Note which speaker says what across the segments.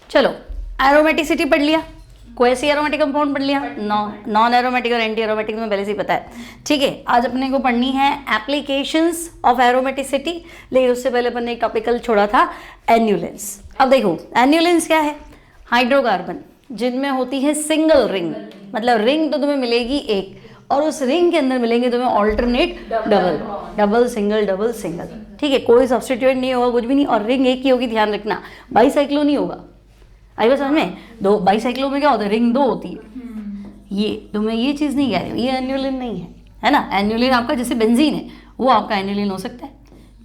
Speaker 1: चलो एरोमेटिसिटी पढ़ लिया, कोई ऐसी एरोमेटिक कंपाउंड पढ़ लिया, नॉन एरोमेटिक और एंटी एरोमेटिक में पहले से ही पता है। ठीक है, आज अपने को पढ़नी है एप्लीकेशंस ऑफ एरोमेटिसिटी, लेकिन उससे पहले अपने एक टॉपिकल छोड़ा था एन्युलेंस। अब देखो एन्युलेंस क्या है, हाइड्रोकार्बन जिनमें होती है सिंगल रिंग, मतलब रिंग तो तुम्हें मिलेगी एक और उस रिंग के अंदर मिलेंगे तुम्हें alternate double, double single double single. ठीक है, कोई सब्स्टिट्यूएंट नहीं होगा, कुछ भी नहीं, और रिंग एक ही होगी, ध्यान रखना, बाईसाइक्लो नहीं होगा। आई बात समझ में, दो बाईसाइक्लो में क्या होता है, रिंग दो होती है। ये तो मैं ये चीज़ नहीं कह रही हूँ, ये एन्युलिन नहीं है ना। एन्युलिन आपका जैसे बेंजीन है वो आपका एन्युलिन हो सकता है,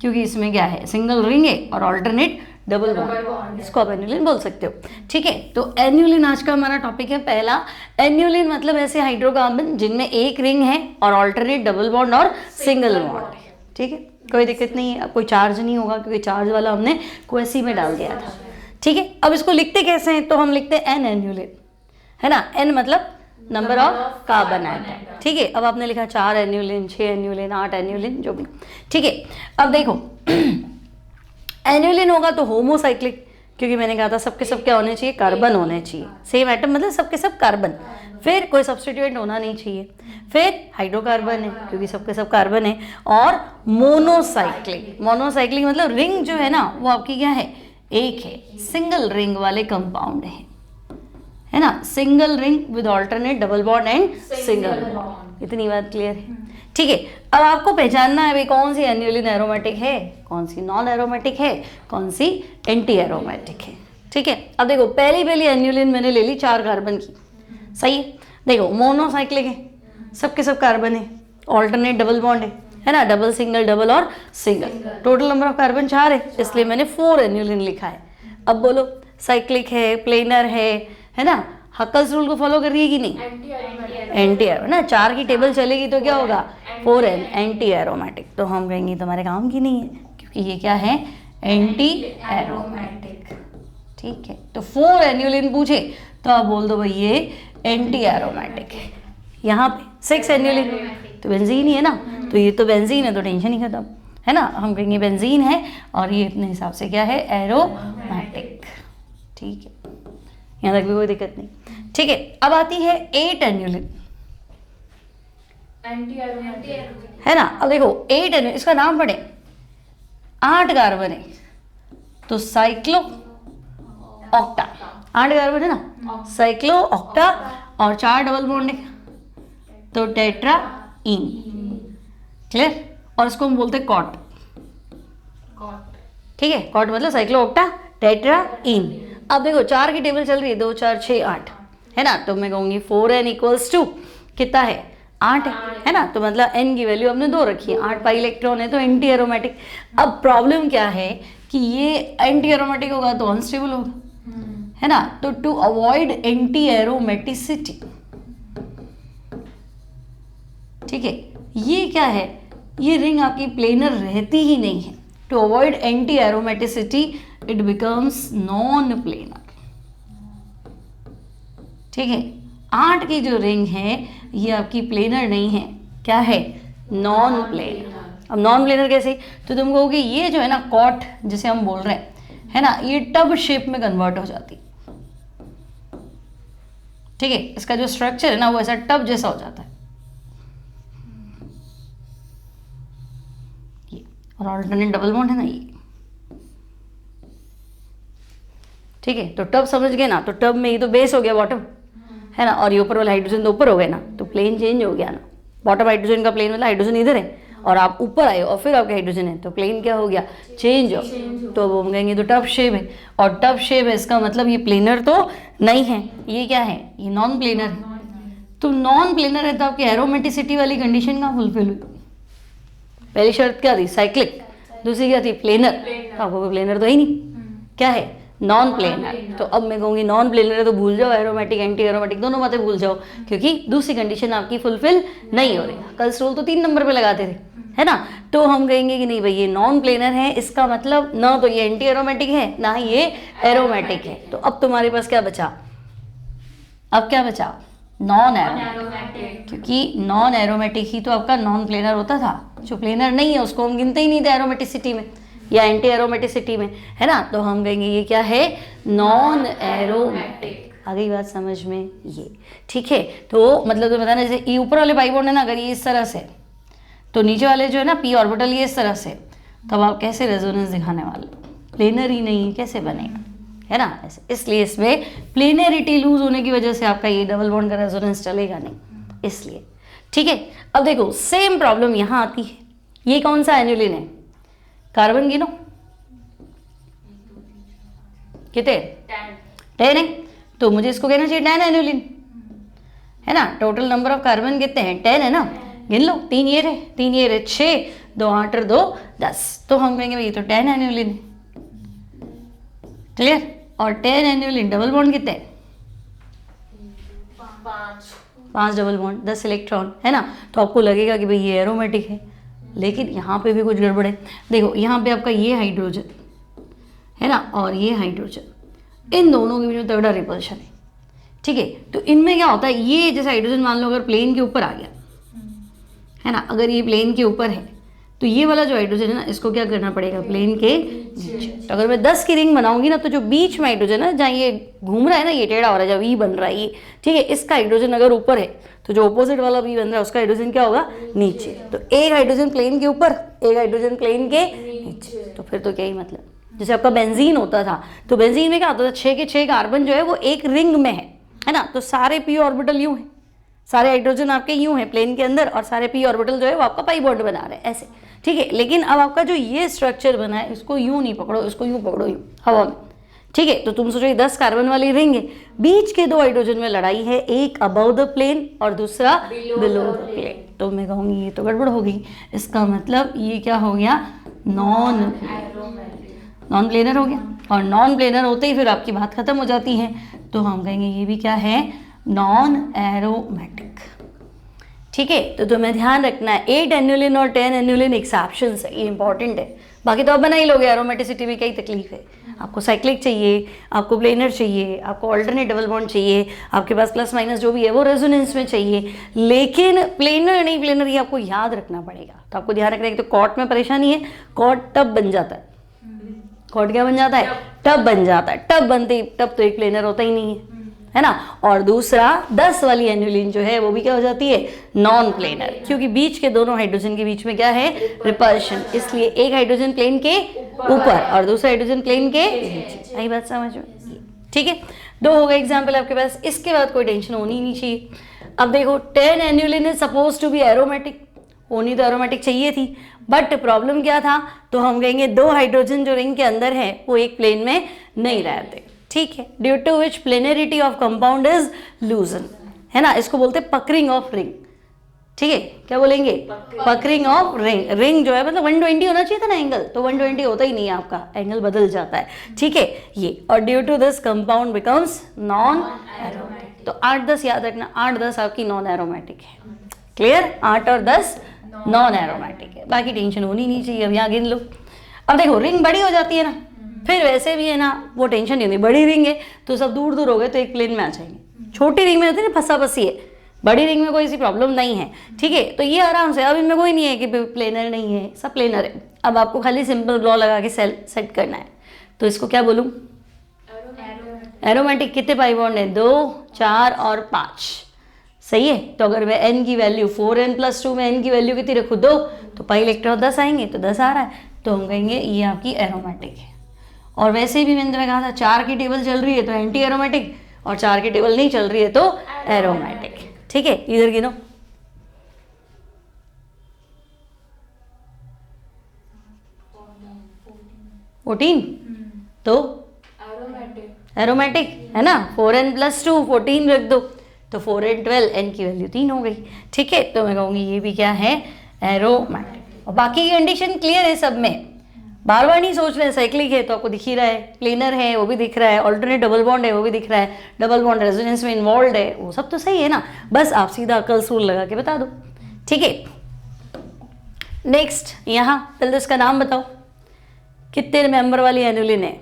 Speaker 1: क्योंकि इसमें क्या है, सिंगल रिंग है और ऑल्टरनेट डबल बॉन्ड, इसको आप एन्युलिन बोल सकते हो। ठीक है, तो एन्युलिन आज का हमारा टॉपिक है पहला। एन्युलिन मतलब ऐसे हाइड्रोकार्बन जिनमें एक रिंग है और ऑल्टरनेट डबल बॉन्ड और सिंगल बॉन्ड है। ठीक है, कोई दिक्कत नहीं है, अब कोई चार्ज नहीं होगा क्योंकि चार्ज वाला हमने क्वेसी में डाल दिया था। ठीक है, अब इसको लिखते कैसे हैं, तो हम लिखते हैं एन एन्युलिन, है ना। एन मतलब नंबर ऑफ कार्बन आइटम। ठीक है, अब आपने लिखा 4 एन्युलिन, 6 एन्युलिन, 8 एन्युलिन, जो भी। ठीक है, अब देखो एन्युलिन होगा तो होमोसाइक्लिक, क्योंकि मैंने कहा था सबके सब क्या होने चाहिए, कार्बन होने चाहिए, सेम एटम मतलब सबके सब कार्बन, फिर कोई सब्स्टिट्यूएंट होना नहीं चाहिए, फिर हाइड्रोकार्बन है क्योंकि सबके सब कार्बन है, और मोनोसाइक्लिक। मोनोसाइक्लिक मतलब रिंग जो है ना वो आपकी क्या है, एक है, सिंगल रिंग वाले कंपाउंड है ना, single ring with alternate double bond and single bond. इतनी बात क्लियर है। ठीक है, अब आपको पहचानना है भाई कौन सी एन्युलिन एरोमेटिक है, कौन सी नॉन एरोमेटिक है, कौन सी एंटी एरोमेटिक है। ठीक है, अब देखो पहली एन्युलिन मैंने ले ली 4 कार्बन की, सही है। देखो मोनोसाइक्लिक है, सबके सब कार्बन है, ऑल्टरनेट डबल बॉन्ड है ना, डबल सिंगल डबल और single, total number of carbon 4 है, इसलिए मैंने 4 एन्युलिन लिखा है। अब बोलो साइक्लिक है, प्लेनर है ना, हक्कल्स रूल को फॉलो कर रही है कि नहीं, एंटी एरो ना, 4 की टेबल चलेगी तो क्या होगा 4 एंटी एरोमेटिक, तो हम कहेंगे तुम्हारे काम की नहीं है क्योंकि ये क्या है, एंटी एरोमेटिक। ठीक है, तो 4 एन्युलिन पूछे तो आप बोल दो भाई ये एंटी एरोमेटिक है। यहाँ पे 6 एन्युलिन तो बेंजीन ही है ना, तो ये तो बेंजीन है तो टेंशन ही खत्म, है ना, हम कहेंगे बेंजीन है और ये अपने हिसाब से क्या है, एरोमेटिक। ठीक है, यहाँ तक भी कोई दिक्कत नहीं। ठीक है, अब आती है 8 एन्युलिन, है ना। अब देखो 8 एन्युलिन, इसका नाम पढ़े, 8 कार्बन है तो साइक्लो ऑक्टा, 8 कार्बन है ना, साइक्लो ऑक्टा, और 4 डबल बॉन्ड है तो टेट्रा इन, क्लियर, और इसको हम बोलते हैं कॉट। ठीक है, कॉट मतलब साइक्लो ऑक्टा टेट्रा इन। अब देखो 4 की टेबल चल रही है, 2 4 6 8, है ना, तो मैं कहूँगी 4n इक्वल्स टू कितना है, 8 है ना, तो मतलब n की वैल्यू हमने 2 रखी है, 8 पाई इलेक्ट्रॉन है तो एंटी एरोमेटिक। अब प्रॉब्लम क्या है कि ये एंटी एरोमेटिक होगा तो अनस्टेबल होगा, है ना, तो टू अवॉइड एंटी एरोमेटिसिटी, ठीक है, ये क्या है, ये रिंग आपकी प्लेनर रहती ही नहीं है, to avoid anti aromaticity it becomes non planar. ठीक है, 8 की जो रिंग है ये आपकी प्लेनर नहीं है, क्या है, नॉन प्लेनर। अब नॉन प्लेनर कैसे, तो तुम कहोगे ये जो है ना कॉट जिसे हम बोल रहे हैं, है ना, ये टब शेप में कन्वर्ट हो जाती, ठीक है, इसका जो स्ट्रक्चर है ना वो ऐसा टब जैसा हो जाता है, ये, और ऑल्टरनेट डबल बॉन्ड है ना ये। ठीक है, तो टब समझ गए ना, तो टब में ये तो बेस हो गया बॉटम, है ना, और ये ऊपर वाला हाइड्रोजन तो ऊपर हो गया ना, तो प्लेन चेंज हो गया ना, बॉटम हाइड्रोजन का प्लेन वाला हाइड्रोजन इधर है और आप ऊपर आए और फिर आपके हाइड्रोजन है तो प्लेन क्या हो गया, चेंज हो, तो अब हम कहेंगे तो टब शेप है, और टब शेप है इसका मतलब ये प्लेनर तो नहीं है, ये क्या है, ये नॉन प्लेनर है। तो नॉन प्लेनर है तो आपकी एरोमेटिसिटी वाली कंडीशन कहाँ फुलफिल हुई, पहली शर्त क्या थी, साइक्लिक, दूसरी क्या थी, प्लेनर, आपको प्लेनर तो ही नहीं, क्या है, नॉन प्लेनर। तो अब मैं कहूँगी नॉन प्लेनर है तो भूल जाओ, एरोमेटिक एंटी एरोमेटिक दोनों बातें भूल जाओ, क्योंकि दूसरी कंडीशन आपकी फुलफिल नहीं हो रही। कल रूल तो 3 नंबर पे लगाते थे, है ना, तो हम कहेंगे कि नहीं भाई ये नॉन प्लेनर है, इसका मतलब ना तो ये एंटी एरोमेटिक है ना ये एरोमेटिक है। तो अब तुम्हारे पास क्या बचा, अब क्या बचा, नॉन एरोमेटिक, क्योंकि नॉन एरोमेटिक ही तो आपका नॉन प्लेनर होता था, जो प्लेनर नहीं है उसको हम गिनते ही नहीं थे एरोमेटिसिटी में या एंटी एरोमेटिसिटी में, है ना, तो हम कहेंगे ये क्या है, नॉन एरोमेटिक। आ गई बात समझ में ये, ठीक है। तो मतलब तो बताना, जैसे ये ऊपर वाले पाई बॉन्ड है ना, अगर ये इस तरह से, तो नीचे वाले जो है ना पी ऑर्बिटल ये इस तरह से, तब आप कैसे रेजोनेंस दिखाने वाले हो? प्लेनर ही नहीं, कैसे बनेगा, है ना ऐसे। इसलिए इसमें प्लेनरिटी लूज होने की वजह से आपका ये डबल बॉन्ड का रेजोनेंस चलेगा नहीं, इसलिए, ठीक है। अब देखो सेम प्रॉब्लम यहाँ आती है। ये कौन सा एन्युलिन है? कार्बन गिनो कितने? 10 है। तो मुझे इसको कहना चाहिए 10 एन्युलिन, है ना। टोटल नंबर ऑफ कार्बन कितने हैं? 10 है ना। गिन लो, 3 ये रहे, 3 ये रहे, 6, 2 8 और 2 10। तो हम कहेंगे भाई ये तो 10 एन्युलिन है, क्लियर। और 10 एन्युलिन डबल बॉन्ड कितने? 5 डबल बॉन्ड, 10 इलेक्ट्रॉन, है ना। तो आपको लगेगा कि भाई ये एरोमेटिक है, लेकिन यहाँ पे भी कुछ गड़बड़ है। देखो यहाँ पे आपका ये हाइड्रोजन है ना, और ये हाइड्रोजन, इन दोनों के बीच में तगड़ा रिपल्शन है, ठीक है। तो इनमें क्या होता है, ये जैसे हाइड्रोजन मान लो अगर प्लेन के ऊपर आ गया, है ना, अगर ये प्लेन के ऊपर है, तो ये वाला जो हाइड्रोजन है ना, इसको क्या करना पड़ेगा? प्लेन के नीचे। तो अगर मैं 10 की रिंग बनाऊंगी ना, तो जो बीच में हाइड्रोजन है, जहाँ ये घूम रहा है ना, ये टेढ़ा हो रहा है, जब ई बन रहा है ये, ठीक है, इसका हाइड्रोजन अगर ऊपर है, तो जो ऑपोजिट वाला बी बन रहा है उसका हाइड्रोजन क्या होगा? नीचे। तो एक हाइड्रोजन प्लेन के ऊपर, एक हाइड्रोजन प्लेन के नीचे, तो फिर तो क्या ही मतलब। जैसे आपका बेंजीन होता था, तो बेंजीन में क्या होता था, 6 के 6 कार्बन जो है वो एक रिंग में है ना। तो सारे पी ऑर्बिटल यूं है, सारे हाइड्रोजन आपके यूं है प्लेन के अंदर, और सारे पी ऑर्बिटल जो है वो आपका पाई बॉन्ड बना रहे हैं ऐसे, ठीक है। लेकिन अब आपका जो ये स्ट्रक्चर बना है, इसको यूं नहीं पकड़ो, इसको यूं पकड़ो, यूं हवा में, ठीक है। तो तुम सोचो ये 10 कार्बन वाली रिंग है, बीच के 2 हाइड्रोजन में लड़ाई है, एक अबव द प्लेन और दूसरा बिलो द प्लेन। तो मैं कहूँगी ये तो गड़बड़ हो गई, इसका मतलब ये क्या हो गया? नॉन प्लेनर हो गया। और नॉन प्लेनर होते ही फिर आपकी बात खत्म हो जाती है, तो हम कहेंगे ये भी क्या है? नॉन एरोमेटिक, ठीक है। तो तुम्हें ध्यान रखना है 8 एन्युलिन और 10 एन्युलिन एक्सेप्शंस है, ये इंपॉर्टेंट है। बाकी तो आप बना ही लोगे, एरोमेटिसिटी में कई तकलीफ है। आपको साइक्लिक चाहिए, आपको प्लेनर चाहिए, आपको ऑल्टरनेट डबल बॉन्ड चाहिए, आपके पास प्लस माइनस जो भी है वो रेजोनेंस में चाहिए, लेकिन प्लेनर नहीं प्लेनर, ये आपको याद रखना पड़ेगा। तो आपको ध्यान रखना है कि तो कॉट में परेशानी है, कॉट तब बन जाता है, कॉट क्या बन जाता है? टब बन जाता है। टब बनते ही टब तो एक प्लेनर होता ही नहीं है ना। और दूसरा 10 वाली एन्युलिन जो है वो भी क्या हो जाती है? नॉन प्लेनर, क्योंकि बीच के दोनों हाइड्रोजन के बीच में क्या है? रिपल्शन। इसलिए एक हाइड्रोजन प्लेन के ऊपर और दूसरा हाइड्रोजन प्लेन के नीचे। आई बात समझ में? ठीक है, 2 हो गए एग्जाम्पल आपके पास। इसके बाद कोई टेंशन होनी नहीं चाहिए। अब देखो 10 annulene is suppose to be aromatic, होनी तो एरोमेटिक चाहिए थी, बट प्रॉब्लम क्या था? तो हम कहेंगे 2 हाइड्रोजन जो रिंग के अंदर है वो एक प्लेन में नहीं रहते, ठीक है। Due to which planarity of compound is loosen, है ना। इसको बोलते हैं पकरिंग ऑफ रिंग, ठीक है। क्या बोलेंगे? पकरिंग ऑफ रिंग। रिंग जो है मतलब 120 होना चाहिए था ना एंगल, तो 120 होता ही नहीं है, आपका एंगल बदल जाता है, ठीक है ये। और due to this compound becomes non aromatic. तो 8-10 याद रखना, 8-10 आपकी नॉन एरोमेटिक है। क्लियर? 8 और 10 नॉन एरोमेटिक है, बाकी टेंशन होनी नहीं चाहिए। अब यहाँ गिन लो। अब देखो रिंग बड़ी हो जाती है ना, फिर वैसे भी है ना वो टेंशन नहीं होती। बड़ी रिंग है तो सब दूर दूर हो गए तो एक प्लेन में आ जाएंगे। छोटी रिंग में होती है ना फंसा फंसी है, बड़ी रिंग में कोई ऐसी प्रॉब्लम नहीं है, ठीक है। तो ये आराम से, अब इनमें कोई नहीं है कि प्लेनर नहीं है, सब प्लेनर है। अब आपको खाली सिंपल लॉ लगा के सेट करना है। तो इसको क्या बोलूँ? एरोमेटिक। कितने पाई बॉन्ड है? 2, 4 और 5, सही है। तो अगर मैं n की वैल्यू 4n+2 में n की वैल्यू कितनी रखूँ? 2, तो पाई इलेक्ट्रॉन 10 आएंगे, तो 10 आ रहा है, तो हम कहेंगे ये आपकी एरोमेटिक है। और वैसे भी मैंने तुम्हें कहा था 4 की टेबल चल रही है तो एंटी एरोमेटिक, और 4 की टेबल नहीं चल रही है तो एरोमेटिक, ठीक है। इधर गिनो। तो एरोमेटिक है ना। 4n+2 14 रख दो, तो 4n 12, n की वैल्यू 3 हो गई, ठीक है। तो मैं कहूँगी ये भी क्या है? एरोमेटिक। और बाकी की कंडीशन क्लियर है सब में, बार बार नहीं सोच रहे हैं। साइक्लिक है तो आपको दिख ही रहा है, प्लेनर है वो भी दिख रहा है, ऑल्टरनेट डबल बॉन्ड है वो भी दिख रहा है, डबल बॉन्ड रेजोनेंस में इन्वॉल्व है, वो सब तो सही है ना। बस आप सीधा अकल सूल लगा के बता दो, ठीक है। नेक्स्ट यहाँ पहले इसका नाम बताओ, कितने मेंबर वाली एनुलिन है?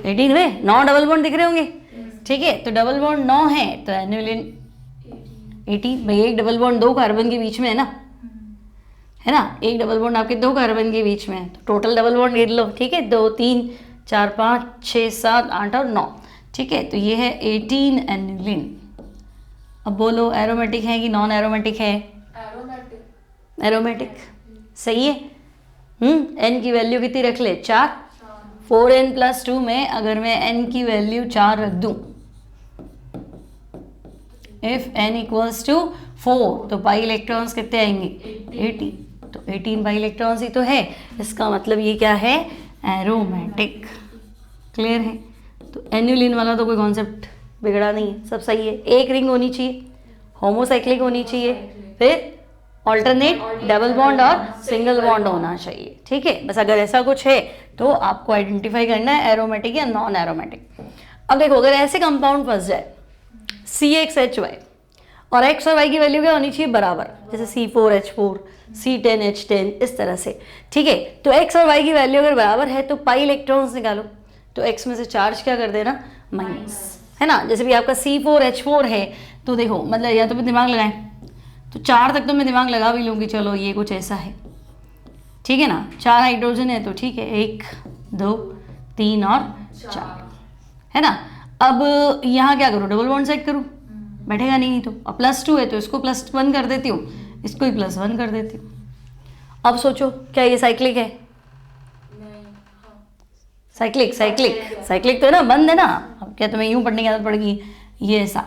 Speaker 1: एटीन में 9 डबल बॉन्ड दिख रहे होंगे, ठीक है। तो डबल बॉन्ड 9 है तो एनुलिन 18 भाई, एक डबल बॉन्ड 2 कार्बन के बीच में है ना, एक डबल बॉन्ड आपके 2 कार्बन के बीच में है, तो टोटल डबल बॉन्ड गिन लो, ठीक है, 2 3 4 5 6 7 8 और 9, ठीक है, तो ये है 18 एनुलिन। अब बोलो एरोमेटिक है कि नॉन एरोमेटिक है? एरोमेटिक, सही है। एन की वैल्यू कितनी रख ले? 4। 4n+2 में अगर मैं एन की वैल्यू 4 रख दूं, इफ n इक्वल्स टू 4 तो पाई इलेक्ट्रॉन्स कितने आएंगे? 18, तो 18 पाई इलेक्ट्रॉन्स ही तो है, इसका मतलब ये क्या है? एरोमेटिक। क्लियर है? तो एन्युलिन वाला तो कोई कॉन्सेप्ट बिगड़ा नहीं है, सब सही है। एक रिंग होनी चाहिए, होमोसाइक्लिक होनी चाहिए, फिर ऑल्टरनेट डबल बॉन्ड और सिंगल बॉन्ड होना चाहिए, ठीक है। बस अगर ऐसा कुछ है तो आपको आइडेंटिफाई करना है एरोमेटिक या नॉन एरोमेटिक। अब देखो, अगर ऐसे कंपाउंड फंस जाए CXHY और x और y की वैल्यू क्या होनी चाहिए? बराबर, जैसे C4H4 C10H10 इस तरह से, ठीक है। तो x और y की वैल्यू अगर बराबर है तो पाई इलेक्ट्रॉन्स निकालो, तो x में से चार्ज क्या कर देना? माइनस, है ना। जैसे भी आपका C4H4 है तो देखो, मतलब या तो मैं दिमाग लगाएं, तो 4 तक तो मैं दिमाग लगा भी लूँगी, चलो ये कुछ ऐसा है, ठीक है ना। 4 हाइड्रोजन है तो ठीक है, 1 2 3 और 4, है ना। अब यहाँ क्या करूँ? डबल बॉन्ड सेट करूँ? बैठेगा नहीं, तो अब +2 है तो इसको +1 कर देती हूँ, इसको ही +1 कर देती हूँ। अब सोचो, क्या ये साइक्लिक है? साइक्लिक तो है ना, बंद है ना। अब क्या तुम्हें यूं पढ़ने की आदत पड़ेगी? ये ऐसा,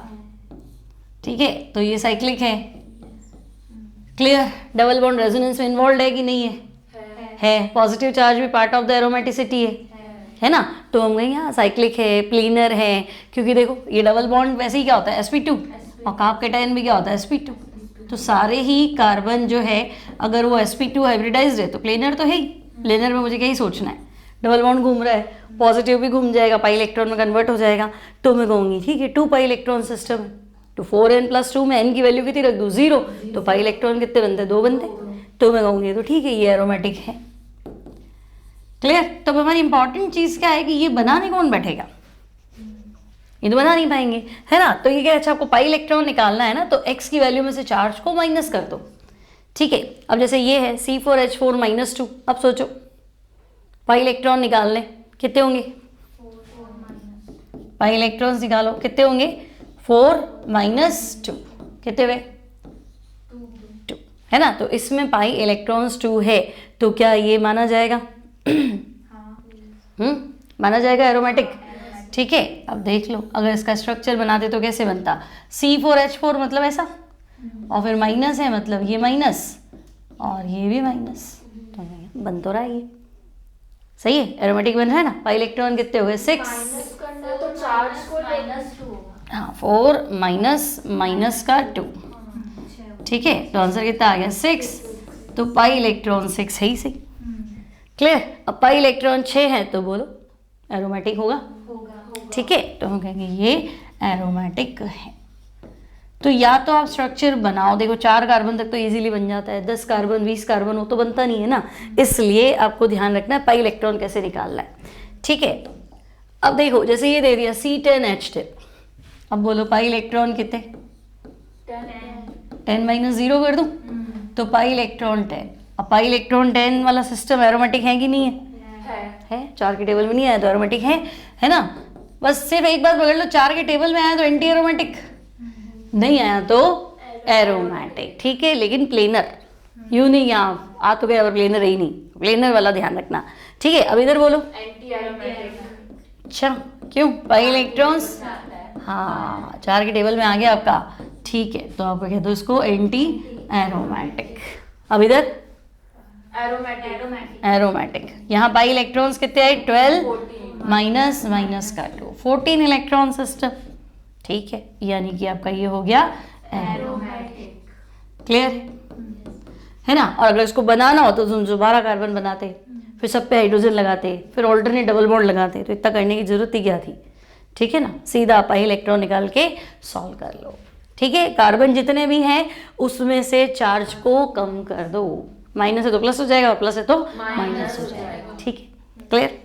Speaker 1: ठीक है, तो ये साइक्लिक है। क्लियर? डबल बॉन्ड रेजोनेंस में इन्वॉल्व है कि नहीं है? पॉजिटिव चार्ज भी पार्ट ऑफ द एरोमेटिसिटी है ना। तो हम कहेंगे हाँ साइक्लिक है, प्लीनर है, क्योंकि देखो ये डबल बॉन्ड वैसे ही क्या होता है? sp2, और कार्ब कैटायन भी क्या होता है? sp2। तो सारे ही कार्बन जो है, अगर वो sp2 हाइब्रिडाइज्ड है तो प्लेनर तो है ही। प्लेनर में मुझे क्या ही सोचना है? डबल बॉन्ड घूम रहा है, पॉजिटिव भी घूम जाएगा, पाई इलेक्ट्रॉन में कन्वर्ट हो जाएगा, तो मैं कहूँगी ठीक है 2 पाई इलेक्ट्रॉन सिस्टम है। तो 4n+2 में n की वैल्यू कितनी रख दूँ? 0, तो पाई इलेक्ट्रॉन कितने बनते? 2 बनते, तो मैं कहूँगी तो ठीक है ये एरोमेटिक है। क्लियर? तो हमारी इंपॉर्टेंट चीज़ क्या है कि ये बनाने कौन बैठेगा? ये तो बना नहीं पाएंगे, है ना। तो ये क्या, अच्छा आपको पाई इलेक्ट्रॉन निकालना है ना, तो x की वैल्यू में से चार्ज को माइनस कर दो, ठीक है। अब जैसे ये है C4H4-2, अब सोचो पाई इलेक्ट्रॉन निकालने कितने होंगे? पाई इलेक्ट्रॉन्स निकालो कितने होंगे? 4 - 2 कितने हुए? 2, है ना। तो इसमें पाई इलेक्ट्रॉन्स 2 है, तो क्या ये माना जाएगा? माना जाएगा एरोमेटिक, ठीक है। अब देख लो, अगर इसका स्ट्रक्चर बनाते तो कैसे बनता? C4H4 मतलब ऐसा, और फिर माइनस है मतलब ये माइनस और ये भी माइनस, तो बन तो रहा है ये, सही है, एरोमेटिक बन रहा है ना। पाई इलेक्ट्रॉन कितने हो गए? 6।
Speaker 2: तो चार्ज को -2,
Speaker 1: हाँ 4 माइनस का 2, ठीक है। तो आंसर कितना आ गया? 6। तो पाई इलेक्ट्रॉन 6 है ही सही। क्लियर? अब पाई इलेक्ट्रॉन 6 है तो बोलो एरोमेटिक होगा, ठीक है। तो हम कहेंगे ये एरोमेटिक है। तो या तो आप स्ट्रक्चर बनाओ, देखो 4 कार्बन तक तो इजीली बन जाता है, 10 कार्बन 20 कार्बन वो तो बनता नहीं है ना, इसलिए आपको ध्यान रखना है पाई इलेक्ट्रॉन कैसे निकालना है, ठीक है। अब देखो जैसे ये दे दिया C10H10, अब बोलो पाई इलेक्ट्रॉन कितने? 10 - 0 कर दूं, तो पाई इलेक्ट्रॉन 10। अब पाई इलेक्ट्रॉन 10 वाला सिस्टम एरोमेटिक है कि नहीं है? 4 के टेबल में नहीं आया तो एरोमेटिक है ना। बस सिर्फ एक बात पकड़ लो, 4 के टेबल में आया तो एंटी एरोमेटिक, नहीं आया तो एरोमेटिक, ठीक है। लेकिन प्लेनर यूं नहीं, यहाँ आ तो गया और प्लेनर ही नहीं, प्लेनर वाला ध्यान रखना, ठीक है। अब इधर बोलो
Speaker 2: एंटी एरोमेटिक।
Speaker 1: अच्छा क्यों? पाई इलेक्ट्रॉन्स, हाँ 4 के टेबल में आ गया आपका, ठीक है। तो आप कह दो इसको एंटी एरोमेटिक। अब इधर एरोमेटिक, यहाँ पाई इलेक्ट्रॉन्स कितने आए? 12 माइनस का 2, 14 इलेक्ट्रॉन सिस्टम, ठीक है। यानी कि आपका ये हो गया एरोमेटिक। क्लियर है ना। और अगर इसको बनाना हो तो तुम दोबारा कार्बन बनाते, फिर सब पे हाइड्रोजन लगाते, फिर ऑल्टरनेट डबल बॉन्ड लगाते, तो इतना करने की जरूरत ही क्या थी, ठीक है ना। सीधा पाई इलेक्ट्रॉन निकाल के सॉल्व कर लो, ठीक है। कार्बन जितने भी हैं उसमें से चार्ज को कम कर दो, माइनस है तो प्लस हो जाएगा और प्लस है तो माइनस हो जाएगा, ठीक है। क्लियर?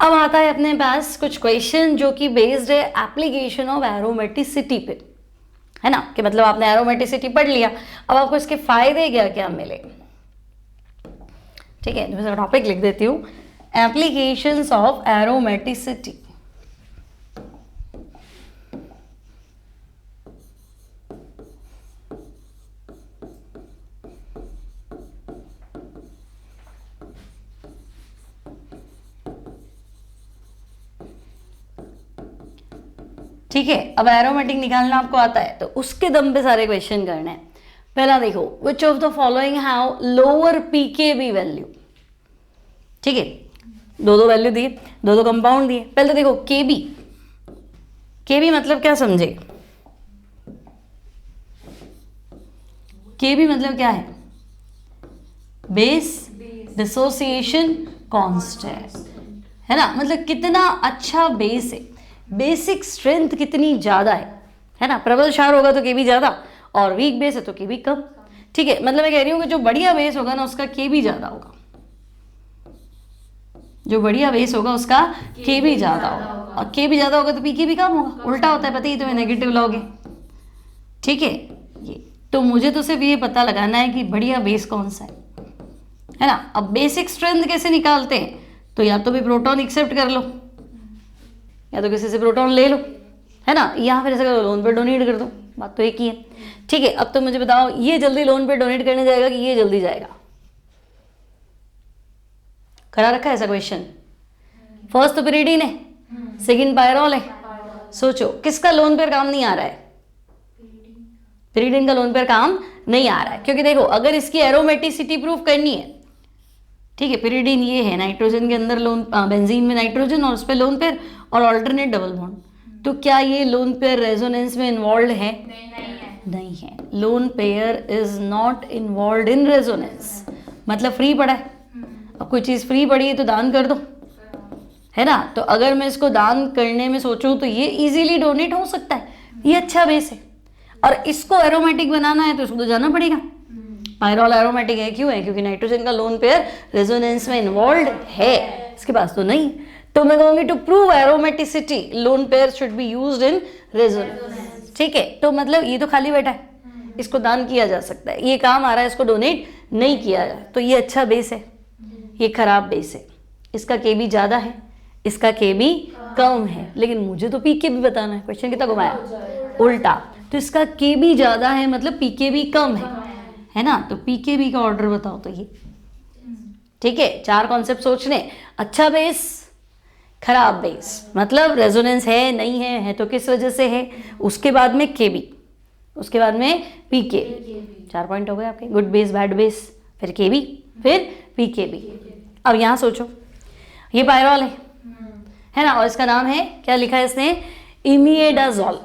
Speaker 1: अब आता है अपने पास कुछ क्वेश्चन जो कि बेस्ड है एप्लीकेशन ऑफ एरोमेटिसिटी पे। है ना, कि मतलब आपने एरोमेटिसिटी पढ़ लिया, अब आपको इसके फायदे क्या क्या मिले। ठीक है, तो मैं टॉपिक लिख देती हूँ, एप्लीकेशंस ऑफ एरोमेटिसिटी। ठीक है, अब एरोमेटिक निकालना आपको आता है तो उसके दम पे सारे क्वेश्चन करने हैं। पहला देखो, which of the following have lower pKb value. ठीक है, दो वैल्यू दिए, दो कंपाउंड दिए। पहले तो देखो केबी, केबी मतलब क्या समझे? केबी मतलब क्या है? बेस डिसोसिएशन कांस्टेंट, है ना, मतलब कितना अच्छा बेस है, बेसिक स्ट्रेंथ कितनी ज्यादा है ना। प्रबल क्षार होगा तो केबी ज्यादा, और वीक बेस है तो केबी कम। ठीक है, मतलब मैं कह रही हूँ कि जो बढ़िया बेस होगा ना उसका केबी ज्यादा होगा, जो बढ़िया बेस होगा उसका केबी ज्यादा होगा, और केबी ज्यादा होगा तो पीके भी कम होगा। उल्टा होता है, पता ही तुम्हें, नेगेटिव लॉग है। ठीक है, ये तो मुझे तो सिर्फ ये पता लगाना है कि बढ़िया बेस कौन सा है ना। अब बेसिक स्ट्रेंथ कैसे निकालते हैं? तो या तो भी प्रोटॉन एक्सेप्ट कर लो, या तो किसी से प्रोटॉन ले लो, है ना, या फिर ऐसा करो लोन पे डोनेट कर दो, बात तो एक ही है। ठीक है, अब तो मुझे बताओ, ये जल्दी लोन पे डोनेट करने जाएगा कि ये जल्दी जाएगा? करा रखा है ऐसा क्वेश्चन। फर्स्ट तो पिरिडीन है, सेकंड पायरोल है। सोचो किसका लोन पर काम नहीं आ रहा है? पिरिडीन का लोन पर काम नहीं आ रहा है, क्योंकि देखो अगर इसकी एरोमेटिसिटी प्रूफ करनी है, ठीक है, पिरिडीन ये है, नाइट्रोजन के अंदर लोन, बेंजीन में नाइट्रोजन और उस पर लोन पेयर और ऑल्टरनेट डबल बॉन्ड, तो क्या ये लोन पेयर रेजोनेंस में इन्वॉल्व है? नहीं है। Lone pair is not involve in resonance, मतलब फ्री पड़ा है। अब कोई चीज फ्री पड़ी है तो दान कर दो, है ना। तो अगर मैं इसको दान करने में सोचूं तो ये इजीली डोनेट हो सकता है, ये अच्छा बेस है। और इसको एरोमेटिक बनाना है तो इसको तो जाना पड़ेगा। पायरोल एरोमेटिक है, क्यों है? क्योंकि नाइट्रोजन का लोन पेयर रेजोनेंस में इन्वॉल्व है, इसके पास तो नहीं। तो मैं कहूंगी to prove aromaticity lone pair should be used in resonance. ठीक है, तो मतलब ये तो खाली बैठा है, इसको दान किया जा सकता है, ये काम आ रहा है, इसको डोनेट नहीं किया जाए, तो ये अच्छा बेस है, ये खराब बेस है। इसका केबी ज्यादा है, इसका केबी कम है, लेकिन मुझे तो पीके भी बताना है। क्वेश्चन कितना घुमाया, उल्टा। तो इसका केबी ज्यादा है मतलब पीके भी कम है ना। तो पीकेबी का ऑर्डर बताओ तो ये। ठीक है, चार कॉन्सेप्ट सोचने, अच्छा बेस, खराब बेस, मतलब रेजोनेंस है नहीं है तो किस वजह से है, उसके बाद में केबी, उसके बाद में पीके। 4 पॉइंट हो गए आपके, गुड बेस, बैड बेस, फिर केबी, फिर पीकेबी। अब यहाँ सोचो, ये पायरोल है ना, और इसका नाम है, क्या लिखा है इसने, इमिएडाजोल।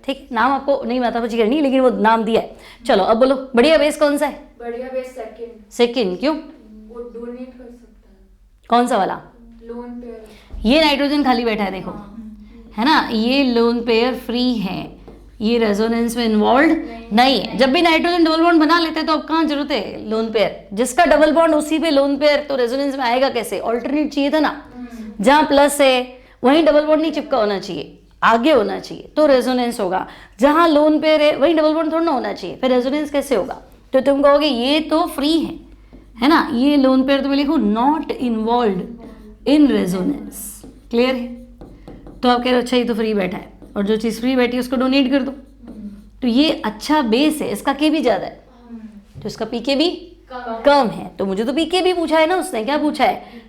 Speaker 1: ठीक, नाम आपको नहीं मातापची करनी, लेकिन वो नाम दिया है। चलो अब बोलो, बढ़िया बेस कौन सा है?
Speaker 2: बढ़िया बेस सेकंड।
Speaker 1: सेकंड, क्यों?
Speaker 2: वो डोनेट कर सकता है।
Speaker 1: कौन सा वाला?
Speaker 2: Lone pair.
Speaker 1: ये नाइट्रोजन खाली बैठा है, देखो, है ना, ये लोन पेयर फ्री है, ये रेजोनेंस में इन्वॉल्व नहीं है। जब भी नाइट्रोजन डबल बॉन्ड बना लेते हैं तो अब कहाँ जरूरत है लोन पेयर? जिसका डबल बॉन्ड उसी पे लोन पेयर, तो रेजोनेंस में आएगा कैसे? ऑल्टरनेट चाहिए था ना, जहाँ प्लस है वहीं डबल बॉन्ड नहीं चिपका होना चाहिए, आगे होना चाहिए, तो रेजोनेंस होगा। जहां लोन पेयर है वहीं डबल बॉन्ड थोड़ा ना होना चाहिए, फिर रेजोनेंस कैसे होगा? तो तुम कहोगे ये तो फ्री है ना, ये लोन पेयर, तो मैं लिखूं not involve in resonance. Clear है? तो आप कह रहे हो अच्छा ये तो फ्री बैठा है, और जो चीज़ फ्री बैठी है उसको डोनेट कर दो, तो ये अच्छा बेस है, इसका के भी ज़्यादा है, तो इसका पीके भी कम है। तो मुझे तो पीके भी पूछा है ना उसने, क्या पूछा है?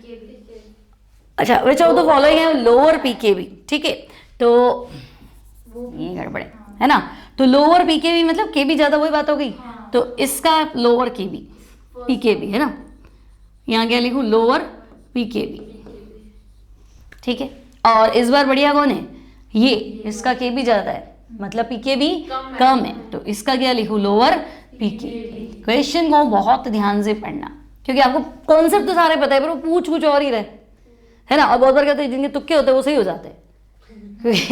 Speaker 1: अच्छा, विच ऑफ द फॉलोइंग है लोअर पीके भी। ठीक है, तो ये गड़बड़ है ना, तो लोअर पीके भी मतलब के भी ज्यादा, वही बात हो गई। तो इसका लोअर के भी, पीके भी है ना, यहाँ क्या लिखूं, लोअर पीके भी। ठीक है, और इस बार बढ़िया कौन है? ये, इसका के भी ज्यादा है मतलब पीके भी कम है, तो इसका क्या लिखूं, लोअर पीके। क्वेश्चन को बहुत ध्यान से पढ़ना, क्योंकि आपको कॉन्सेप्ट तो सारे पता है, पर वो पूछ कुछ और ही रहे, है ना। और बहुत बार कहते हैं जिनके तुक्के होते हैं वो सही हो जाते हैं,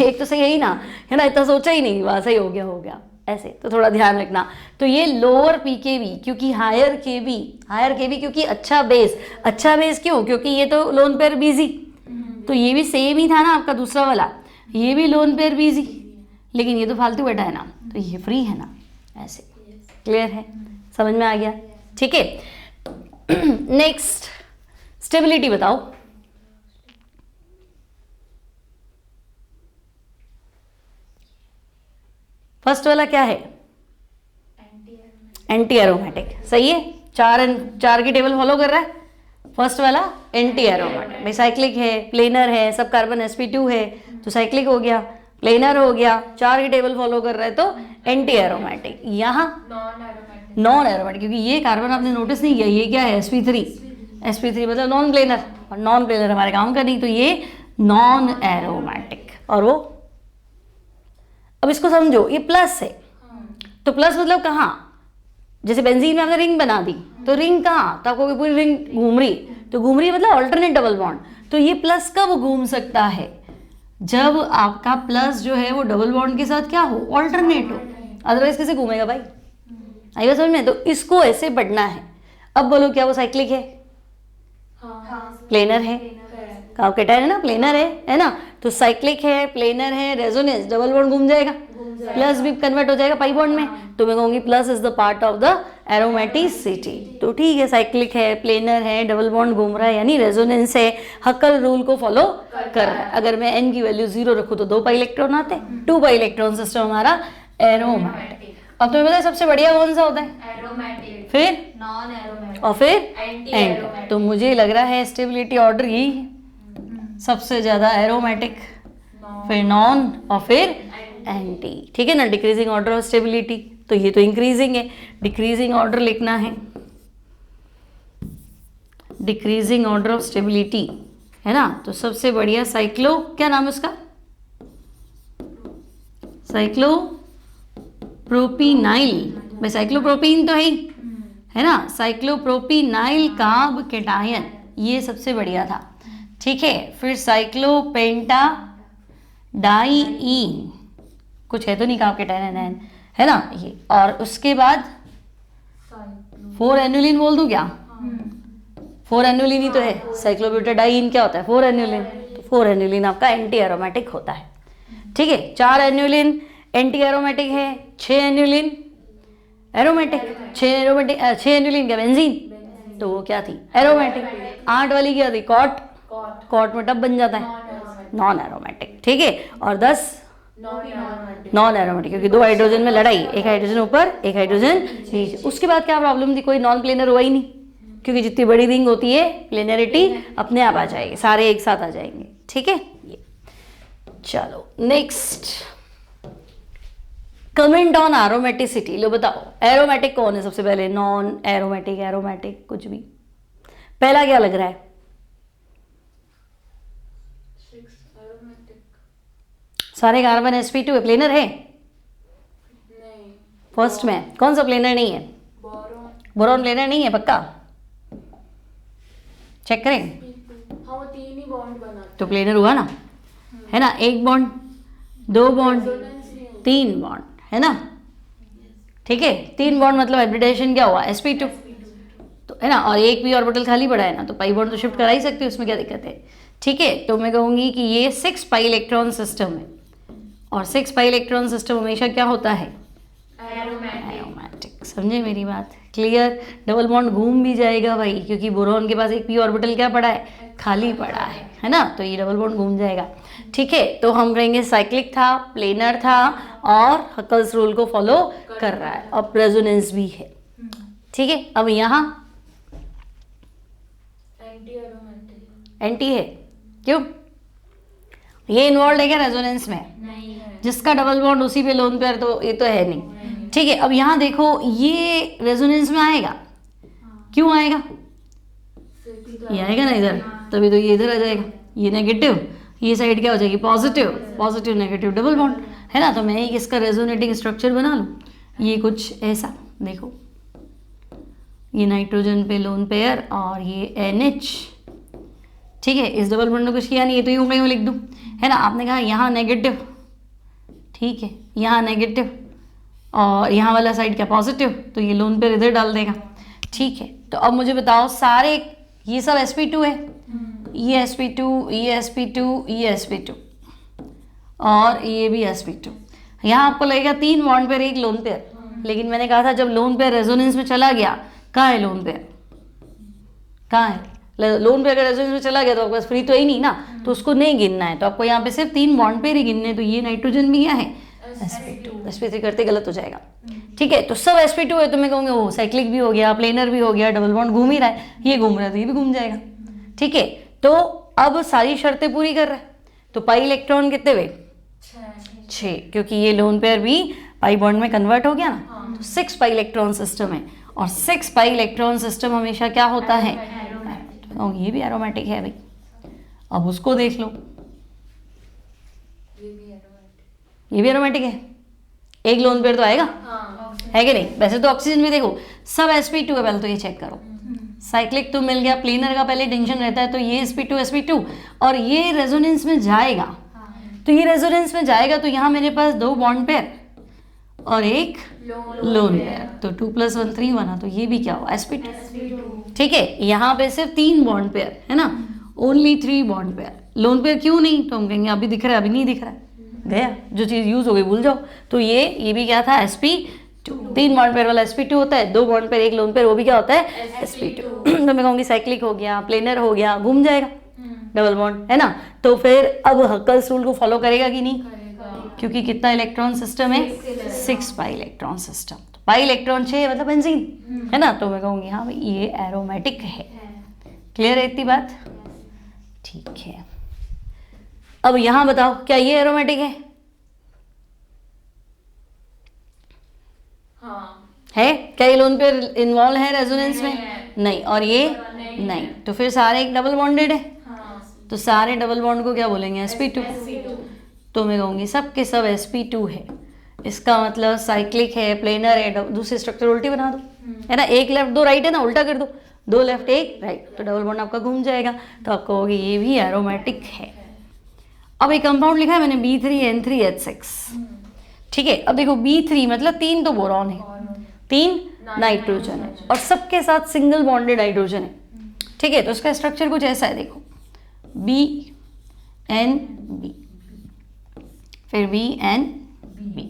Speaker 1: एक तो सही है ही ना, है ना, इतना सोचा ही नहीं, वहाँ सही हो गया ऐसे, तो थोड़ा ध्यान रखना। तो ये लोअर पीकेबी, क्योंकि हायर केबी क्योंकि अच्छा बेस क्यों? क्योंकि ये तो लोन पेयर बिजी, तो ये भी सेम ही था ना आपका दूसरा वाला, ये भी लोन पेयर बिजी, लेकिन ये तो फालतू बैठा है ना, तो ये फ्री है ना, ऐसे। क्लियर है, समझ में आ गया? ठीक है। नेक्स्ट स्टेबिलिटी बताओ। फर्स्ट वाला क्या है? Anti aromatic. सही है, चार की टेबल फॉलो कर रहा है। फर्स्ट वाला एंटी एरोमेटिक, भाई साइक्लिक है, प्लेनर है, सब कार्बन sp2 है तो साइक्लिक हो गया, प्लेनर हो गया, 4 की टेबल फॉलो कर रहा है तो एंटी एरोमेटिक। यहाँ नॉन एरोमेटिक, क्योंकि ये कार्बन आपने नोटिस नहीं किया, ये क्या है? sp3 मतलब नॉन प्लेनर, और नॉन प्लेनर हमारे काम का नहीं, तो ये नॉन एरोमेटिक। और वो, अब इसको समझो, ये प्लस है, तो प्लस मतलब कहाँ? जैसे बेंजीन में हमने रिंग बना दी, तो रिंग कहाँ? तो आपको पूरी रिंग घूम रही, तो घूम रही मतलब ऑल्टरनेट डबल बॉन्ड। तो ये प्लस कब घूम सकता है? जब आपका प्लस जो है वो डबल बॉन्ड के साथ क्या हो? ऑल्टरनेट हो। अदरवाइज कैसे घूमेगा भाई? आई बात समझ में? तो इसको ऐसे पढ़ना है। अब बोलो, क्या वो साइक्लिक है? प्लेनर है, आप कैटायन है ना, प्लेनर है ना? तो साइक्लिक है, प्लेनर है, रेजोनेंस, डबल बॉन्ड घूम जाएगा, प्लस भी कन्वर्ट हो जाएगा पाई बॉन्ड में, तो मैं कहूंगी plus is the part of the aromaticity. तो ठीक है, साइक्लिक है, प्लेनर है, डबल बॉन्ड घूम रहा है, यानी रेजोनेंस है, हकल रूल को फॉलो कर रहा है। अगर मैं n की वैल्यू 0 रखूँ तो 2 पाई इलेक्ट्रॉन आते हैं, 2 पाई इलेक्ट्रॉन सिस्टम हमारा एरोमेटिक। अब तुम्हें पता है सबसे बढ़िया कौन सा होता है?
Speaker 3: एरोमेटिक,
Speaker 1: फिर
Speaker 3: नॉन एरोमेटिक
Speaker 1: और फिर
Speaker 3: एंटी
Speaker 1: एंड।
Speaker 3: एरोमेटिक।
Speaker 1: तो मुझे लग रहा है स्टेबिलिटी ऑर्डर यही है, सबसे ज्यादा एरोमेटिक, फिर नॉन और फिर एंटी। ठीक है ना, डिक्रीजिंग ऑर्डर ऑफ स्टेबिलिटी। तो ये तो इंक्रीजिंग है, डिक्रीजिंग ऑर्डर लिखना है, डिक्रीजिंग ऑर्डर ऑफ स्टेबिलिटी है ना। तो सबसे बढ़िया साइक्लो, क्या नाम है उसका? साइक्लो प्रोपीनाइल। भाई साइक्लोप्रोपीन तो है ना, साइक्लोप्रोपीनाइल कार्ब कैटायन, ये सबसे बढ़िया था। ठीक है, फिर साइक्लोपेंटा डाईईन, कुछ है तो नहीं कार्ब कैटायन है ना ये। और उसके बाद 4 एनुलिन बोल दूं क्या? 4 एनुलिन ही तो है। साइक्लोब्यूटाडाईन क्या होता है? 4 एनुलिन। तो 4 एनुलिन आपका एंटी एरोमेटिक होता है। ठीक है, 4 एनुलिन एंटी एरोमेटिक है, 6 एनुलिन एरोमेटिक, 6 एनुलिन क्या? बेंजीन, तो वो क्या थी? एरोमेटिक। 8 वाली क्या थी? कॉट में टब बन जाता है, नॉन एरोमेटिक। ठीक है, और 10 नॉन एरोमेटिक, क्योंकि 2 हाइड्रोजन में लड़ाई, एक हाइड्रोजन ऊपर एक हाइड्रोजन नीचे। उसके बाद क्या प्रॉब्लम थी? कोई नॉन प्लेनर हुआ ही नहीं, क्योंकि जितनी बड़ी रिंग होती है प्लेनरिटी अपने आप आ जाएगी, सारे एक साथ आ जाएंगे। ठीक है, ये चलो नेक्स्ट, कमेंट ऑन एरोमेटिसिटी। लो बताओ, एरोमेटिक कौन है सबसे पहले? नॉन एरोमेटिक, एरोमेटिक, कुछ भी। पहला क्या लग रहा है?
Speaker 2: 6 एरोमेटिक
Speaker 1: सारे कार्बन sp2 है, प्लेनर है
Speaker 2: नहीं,
Speaker 1: फर्स्ट में? कौन सा प्लेनर नहीं है?
Speaker 2: बोरॉन
Speaker 1: बोरॉन प्लेनर नहीं है, पक्का चेक करें।
Speaker 2: हाँ वो 3 ही बॉन्ड बनाते
Speaker 1: तो प्लेनर हुआ ना, है ना? 1 बॉन्ड, 2 बॉन्ड,
Speaker 2: रेजोनेंस नहीं होता।
Speaker 1: 3 बॉन्ड, है ना? ठीक है, 3 बॉन्ड मतलब हाइब्रिडेशन क्या हुआ? sp2, तो है ना। और एक भी ऑर्बिटल खाली पड़ा है ना, तो पाई बॉन्ड तो शिफ्ट करा ही सकती है, उसमें क्या दिक्कत है? ठीक है, तो मैं कहूँगी कि ये 6 पाई इलेक्ट्रॉन सिस्टम है, और 6 पाई इलेक्ट्रॉन सिस्टम हमेशा क्या होता है? एरोमेटिक। समझे मेरी बात? क्लियर? डबल बॉन्ड घूम भी जाएगा भाई, क्योंकि बोरॉन के पास एक पी ऑर्बिटल क्या पड़ा है? खाली पड़ा है ना, तो ये डबल बॉन्ड घूम जाएगा। ठीक है, तो हम कहेंगे साइक्लिक था, प्लेनर था, और हकल्स रूल को फॉलो कर रहा है, और रेजोनेंस भी है। ठीक है, अब यहाँ
Speaker 2: एंटी एरोमेटिक
Speaker 1: एंटी है, क्यों? ये इन्वॉल्व है क्या रेजोनेंस में?
Speaker 3: नहीं है,
Speaker 1: जिसका डबल बॉन्ड उसी पे लोन पेयर, तो ये तो है नहीं। ठीक है, अब यहाँ देखो, ये रेजोनेंस में आएगा, क्यों आएगा? ये आएगा ना इधर, तभी तो ये इधर आ जाएगा, ये नेगेटिव, ये साइड क्या हो जाएगी? Positive, positive negative double bond, है ना। तो मैं एक इसका रेजोनेटिंग स्ट्रक्चर बना लूँ, ये कुछ ऐसा देखो, ये नाइट्रोजन पे लोन पेयर और ये NH। ठीक है, इस डबल बॉन्ड ने कुछ किया नहीं, ये तो यूं कहीं लिख दूँ, है ना। आपने कहा यहाँ नेगेटिव, ठीक है, यहाँ नेगेटिव, और यहाँ वाला साइड क्या? पॉजिटिव, तो ये लोन पेयर इधर डाल देगा। ठीक है, तो अब मुझे बताओ, सारे ये सब sp2 है, ये sp2, ये sp2, ये sp2, और ये भी sp2, यहाँ आपको लगेगा 3 बॉन्ड पेयर 1 लोन पेयर, लेकिन मैंने कहा था जब लोन पेयर रेजोनेंस में चला गया, कहाँ है लोन पेयर, कहाँ है लोन पेयर, रेजोनेंस में चला गया तो आपके पास फ्री तो ही नहीं ना, तो उसको नहीं गिनना है, तो आपको यहाँ पे सिर्फ 3 बॉन्ड पेयर ही गिनने हैं। तो ये नाइट्रोजन भी क्या है, sp2, sp3 करते गलत हो जाएगा। ठीक है, तो सब sp2 है, तो मैं कहूँगी वो साइक्लिक भी हो गया, प्लेनर भी हो गया, डबल बॉन्ड घूम ही रहा है, ये घूम रहा है तो ये भी घूम जाएगा। ठीक है, तो अब सारी शर्तें पूरी कर रहा है, तो पाई इलेक्ट्रॉन कितने हुए, 6, क्योंकि ये लोन पेयर भी पाई बॉन्ड में कन्वर्ट हो गया ना, तो 6 पाई इलेक्ट्रॉन सिस्टम है, और 6 पाई इलेक्ट्रॉन सिस्टम हमेशा क्या होता है, तो ये भी एरोमेटिक है भाई। अब उसको देख लो, ये भी एरोमेटिक है, एक लोन पेयर तो आएगा, है कि नहीं। वैसे तो ऑक्सीजन भी देखो सब sp2 है, पहले तो ये चेक करो, साइक्लिक तो मिल गया, प्लेनर का पहले टेंशन रहता है, तो ये sp2 और ये रेजोनेंस में जाएगा, तो ये रेजोनेंस में जाएगा, तो यहाँ मेरे पास 2 बॉन्ड पेयर और एक लोन पेयर, तो 2 + 1 3 बना, तो ये भी क्या हुआ, sp2। ठीक है, यहाँ पे सिर्फ 3 बॉन्ड पेयर है ना, only 3 bond pair, lone pair क्यों नहीं, तो हम कहेंगे अभी दिख रहा है, अभी नहीं दिख रहा है, गया जो चीज़ यूज हो गई भूल जाओ। तो ये भी क्या था, sp2, 3 बॉन्ड पेयर वाला sp2 होता है, 2 बॉन्ड पेयर 1 लोन पेयर, वो भी क्या होता है, sp2। तो मैं कहूँगी साइक्लिक हो गया, प्लेनर हो गया, घूम जाएगा, डबल बॉन्ड है ना, तो फिर अब हक्कल्स रूल को फॉलो करेगा कि नहीं, क्योंकि कितना इलेक्ट्रॉन सिस्टम है, 6 पाई इलेक्ट्रॉन सिस्टम, तो पाई इलेक्ट्रॉन 6 मतलब बेंजीन है ना, तो मैं कहूँगी हाँ भाई ये एरोमेटिक है। क्लियर है इतनी बात, ठीक है। अब यहाँ बताओ क्या ये एरोमेटिक है, है क्या ये लोन पेयर इन्वॉल्व है रेजोनेंस में, नहीं, और ये नहीं, तो फिर सारे एक डबल बॉन्डेड है, तो सारे डबल बॉन्ड को क्या बोलेंगे, sp2। तो मैं कहूँगी सब के सब sp2 है, इसका मतलब साइक्लिक है, प्लेनर है, दूसरी स्ट्रक्चर उल्टी बना दो, है ना, 1 लेफ्ट 2 राइट है ना, उल्टा कर दो, 2 लेफ्ट 1 राइट, तो डबल बॉन्ड आपका घूम जाएगा, तो आप कहोगे ये भी एरोमेटिक है। अब एक कंपाउंड लिखा है मैंने B3N3H6, ठीक है। अब देखो B3 मतलब 3 तो बोरॉन है, 3 नाइट्रोजन है, और सबके साथ सिंगल बॉन्डेड हाइड्रोजन है, ठीक है। तो इसका स्ट्रक्चर कुछ ऐसा है, देखो BNB, फिर BNB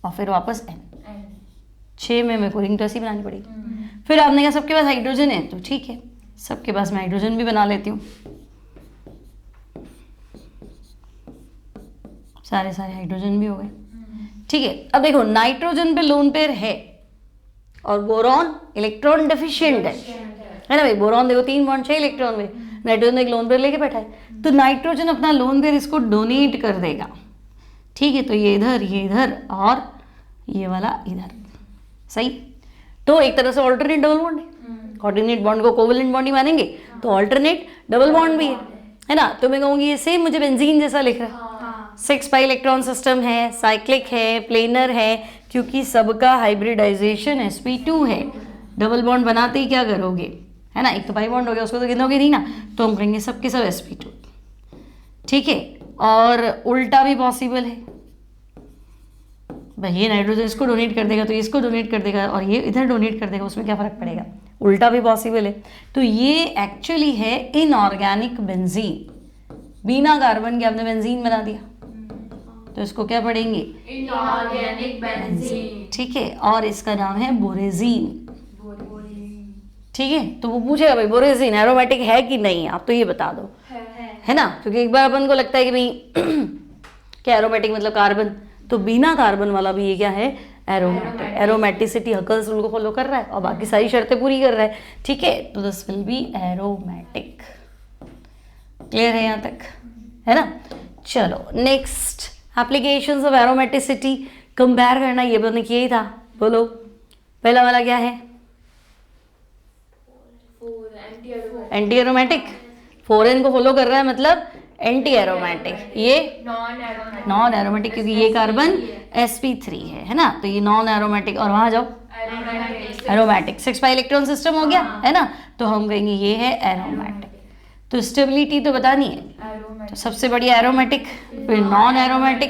Speaker 1: और फिर वापस N, 6 में मेरे को रिंग तो ऐसी बनानी पड़ेगी। फिर आपने कहा सबके पास हाइड्रोजन है, तो ठीक है, सबके पास मैं हाइड्रोजन भी बना लेती हूँ, सारे हाइड्रोजन भी हो गए, ठीक है। अब देखो नाइट्रोजन पे लोन पेयर है और बोरॉन इलेक्ट्रॉन डेफिशिएंट है ना भाई, बोरॉन देखो 3 बॉन्ड 6 इलेक्ट्रॉन में, नाइट्रोजन एक लोन पेयर लेके बैठा है, तो नाइट्रोजन अपना लोन पेयर इसको डोनेट कर देगा, ठीक है। तो ये इधर और ये वाला इधर, सही। तो एक तरह से ऑल्टरनेट डबल बॉन्ड है, कोऑर्डिनेट बॉन्ड को कोवेलेंट बॉन्ड ही मानेंगे, तो ऑल्टरनेट डबल बॉन्ड भी है ना। तो मैं कहूँगी ये सेम मुझे बेंजीन जैसा लिख रहा है, 6 पाई इलेक्ट्रॉन सिस्टम है, साइक्लिक है, प्लेनर है, क्योंकि सबका हाइब्रिडाइजेशन sp2 है। डबल बॉन्ड बनाते ही क्या करोगे, है ना, एक तो पाई बॉन्ड हो गया, उसको तो गिनोगे नहीं ना, तो हम कहेंगे सबके सब sp2, ठीक है। और उल्टा भी पॉसिबल है भाई, ये नाइट्रोजन इसको डोनेट कर देगा तो इसको डोनेट कर देगा, और ये इधर डोनेट कर देगा, उसमें क्या फ़र्क पड़ेगा, उल्टा भी पॉसिबल है। तो ये एक्चुअली है इनऑर्गेनिक बेंजीन, बिना कार्बन के आपने बेंजीन बना दिया, तो इसको क्या पढ़ेंगे,
Speaker 3: इनऑर्गेनिक बेंजीन,
Speaker 1: ठीक है। और इसका नाम है बोरेजीन, ठीक है। तो वो पूछेगा भाई बोरेजीन एरोमेटिक है कि नहीं, आप तो ये बता दो, है ना, क्योंकि एक बार अपन को लगता है कि भाई क्या एरोमेटिक मतलब कार्बन, तो बिना कार्बन वाला भी ये क्या है, एरोमेटिक। एरोमेटिसिटी हकल्स रूल को फॉलो कर रहा है और बाकी सारी शर्तें पूरी कर रहा है, ठीक है। तो this will be aromatic. Clear है यहाँ तक, है ना। चलो next applications of aromaticity, compare करना, ये मैंने किया ही था, बोलो पहला वाला क्या है, एंटी एरोमेटिक। 4N को फॉलो कर रहा है मतलब एंटी एरोमेटिक, ये नॉन एरोमेटिक, क्योंकि ये कार्बन sp3 है ना, तो ये नॉन एरोमेटिक। और वहां जाओ एरोमेटिक, 6 पाई इलेक्ट्रॉन सिस्टम हो गया, है ना, तो हम कहेंगे ये है एरोमेटिक। तो स्टेबिलिटी तो बतानी है, तो सबसे बढ़िया एरोमेटिक, फिर नॉन एरोमेटिक,